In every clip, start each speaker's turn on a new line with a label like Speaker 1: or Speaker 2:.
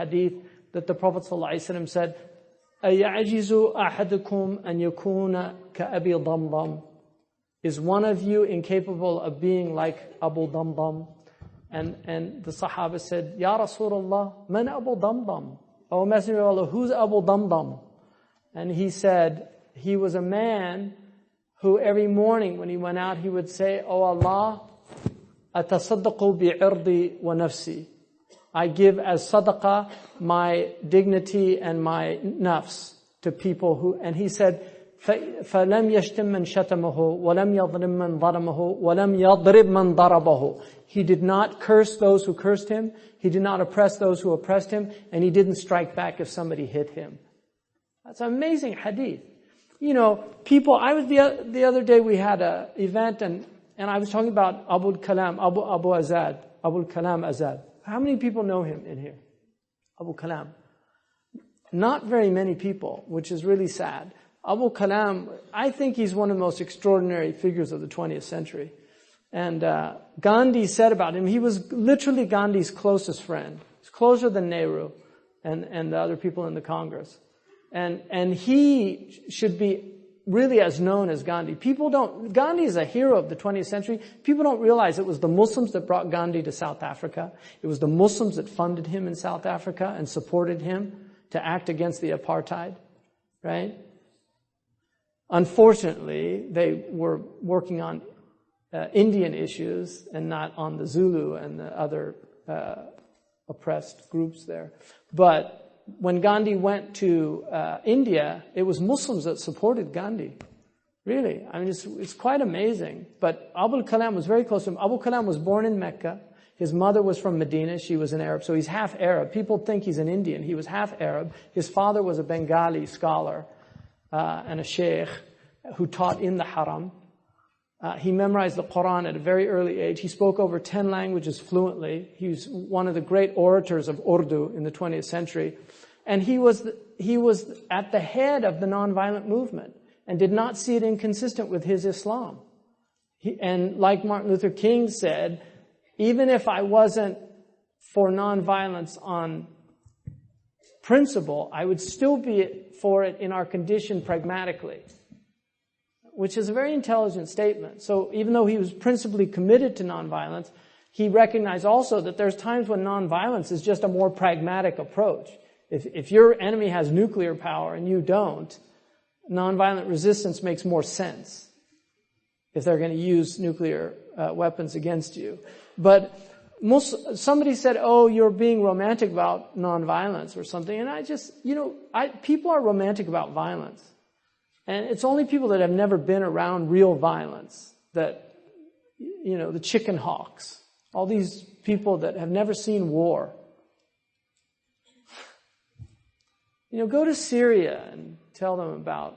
Speaker 1: hadith that the Prophet ﷺ said, أَيَعْجِزُ أَحَدُكُمْ أَنْ يَكُونَ كَأَبِي ضَمْضَمْ? Is one of you incapable of being like Abu Damdam? And the Sahaba said, Ya Rasulullah, man Abu Damdam? O Messenger of Allah, who's Abu Damdam? And he said, he was a man who every morning when he went out, he would say, Oh Allah, atasaddaqu bi'irdi wa nafsi. I give as sadaqah my dignity and my nafs to people who, and he said, فَلَمْ يَشْتِمْ مَنْ شَتَمَهُ وَلَمْ يَضْرِمْ مَنْ ضَرَمَهُ وَلَمْ يَضْرِبْ مَنْ ضَرَبَهُ. He did not curse those who cursed him. He did not oppress those who oppressed him. And he didn't strike back if somebody hit him. That's an amazing hadith. You know, people, the other day we had an event and I was talking about Abu Kalam Azad. How many people know him in here? Abu Kalam. Not very many people, which is really sad. Abu Kalam, I think he's one of the most extraordinary figures of the 20th century. And Gandhi said about him, he was literally Gandhi's closest friend. He's closer than Nehru and the other people in the Congress. And he should be really as known as Gandhi. Gandhi is a hero of the 20th century. People don't realize it was the Muslims that brought Gandhi to South Africa. It was the Muslims that funded him in South Africa and supported him to act against the apartheid, right? Unfortunately, they were working on Indian issues and not on the Zulu and the other oppressed groups there. But when Gandhi went to India, it was Muslims that supported Gandhi. Really. I mean, it's quite amazing. But Abu Kalam was very close to him. Abu Kalam was born in Mecca. His mother was from Medina. She was an Arab. So he's half Arab. People think he's an Indian. He was half Arab. His father was a Bengali scholar and a Shaykh who taught in the Haram. He memorized the Quran at a very early age. He spoke over 10 languages fluently. He was one of the great orators of Urdu in the 20th century. And he was at the head of the nonviolent movement and did not see it inconsistent with his Islam. And like Martin Luther King said, even if I wasn't for nonviolence on principle, I would still be for it in our condition pragmatically. Which is a very intelligent statement. So even though he was principally committed to nonviolence, he recognized also that there's times when nonviolence is just a more pragmatic approach. If your enemy has nuclear power and you don't, nonviolent resistance makes more sense if they're going to use nuclear weapons against you. But somebody said, oh, you're being romantic about nonviolence or something. And I just, people are romantic about violence. And it's only people that have never been around real violence that, the chicken hawks, all these people that have never seen war. Go to Syria and tell them about,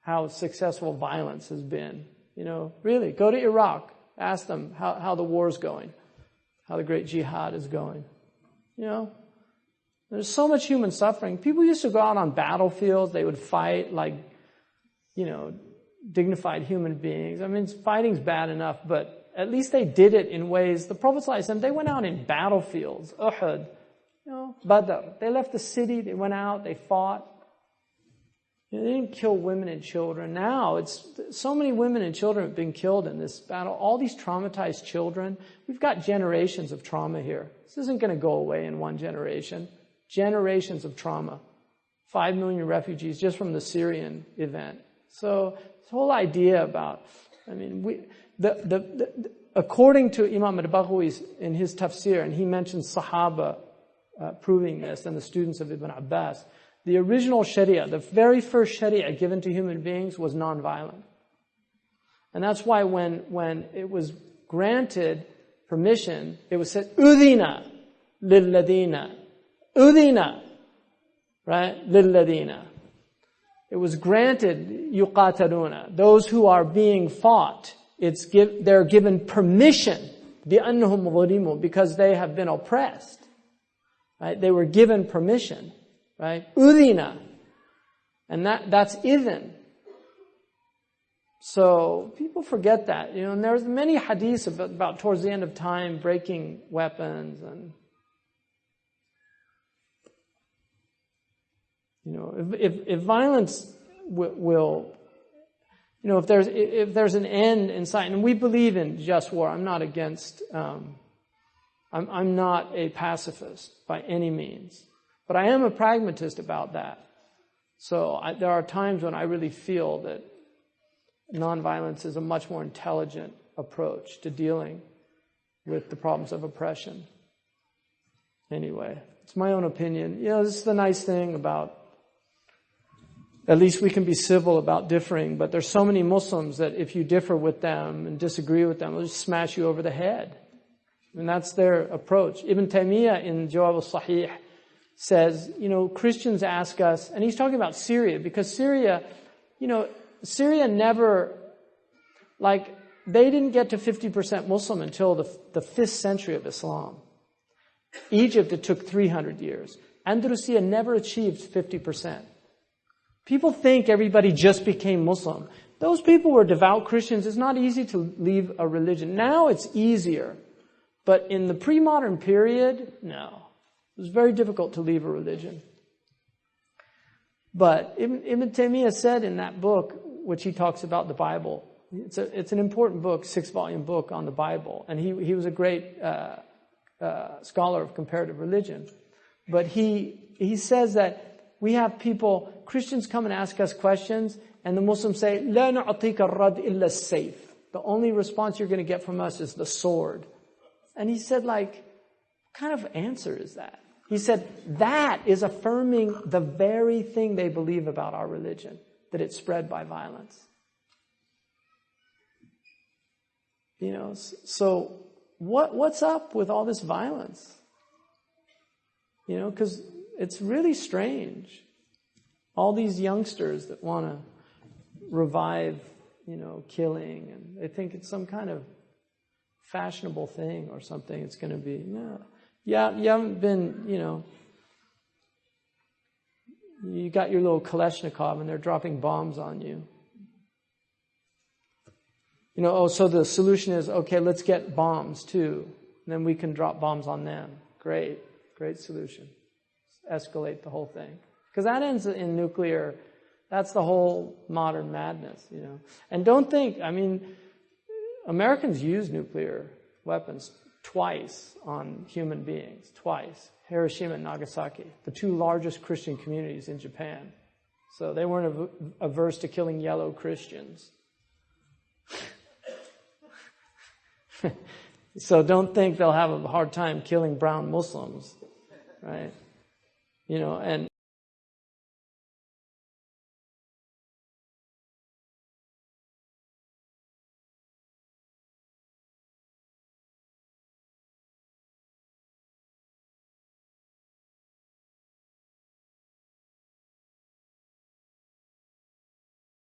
Speaker 1: how successful violence has been. Really, go to Iraq, ask them how the war's going, how the great jihad is going. There's so much human suffering. People used to go out on battlefields, they would fight like, dignified human beings. I mean, fighting's bad enough, but at least they did it in ways. The Prophet ﷺ, they went out in battlefields, Uhud, Badr. They left the city, they went out, they fought. They didn't kill women and children. Now, so many women and children have been killed in this battle. All these traumatized children. We've got generations of trauma here. This isn't going to go away in one generation. Generations of trauma. 5 million refugees just from the Syrian event. So this whole idea about, according to Imam al-Baghawi in his tafsir, and he mentions Sahaba proving this, and the students of Ibn Abbas, the original Sharia, the very first Sharia given to human beings was nonviolent. And that's why when it was granted permission, it was said, Udina lilladina. Udina, right? Lilladina. It was granted, yuqataluna, those who are being fought, they're given permission, بِأَنَّهُمْ ظُلِمُوا, because they have been oppressed. Right? They were given permission. Right? Udina. And that's idhin. So people forget that. And there's many hadiths about towards the end of time breaking weapons and If violence will, if there's an end in sight, and we believe in just war. I'm not against. I'm not a pacifist by any means, but I am a pragmatist about that. So there are times when I really feel that nonviolence is a much more intelligent approach to dealing with the problems of oppression. Anyway, it's my own opinion. This is the nice thing about, at least we can be civil about differing, but there's so many Muslims that if you differ with them and disagree with them, they'll just smash you over the head. And that's their approach. Ibn Taymiyyah in Jawab al-Sahih says, Christians ask us, and he's talking about Syria, because Syria never, they didn't get to 50% Muslim until the 5th century of Islam. Egypt, it took 300 years. Andalusia never achieved 50%. People think everybody just became Muslim. Those people were devout Christians. It's not easy to leave a religion. Now it's easier. But in the pre-modern period, no. It was very difficult to leave a religion. But Ibn Taymiyyah said in that book, which he talks about the Bible, it's an important book, 6-volume book on the Bible. And he was a great scholar of comparative religion. But he says that we have people, Christians come and ask us questions, and the Muslims say, "La na'atika ar-rad illa as-sayf." The only response you're going to get from us is the sword. And he said, what kind of answer is that? He said, that is affirming the very thing they believe about our religion, that it's spread by violence. So what's up with all this violence? Because it's really strange. All these youngsters that want to revive, killing, and they think it's some kind of fashionable thing or something. It's going to be, no. Yeah, you haven't been, you got your little Kalashnikov and they're dropping bombs on you. So the solution is, okay, let's get bombs too. And then we can drop bombs on them. Great solution. Escalate the whole thing. Because that ends in nuclear. That's the whole modern madness, And don't think, Americans use nuclear weapons twice on human beings. Twice. Hiroshima and Nagasaki, the 2 largest Christian communities in Japan. So they weren't averse to killing yellow Christians. So don't think they'll have a hard time killing brown Muslims, right? And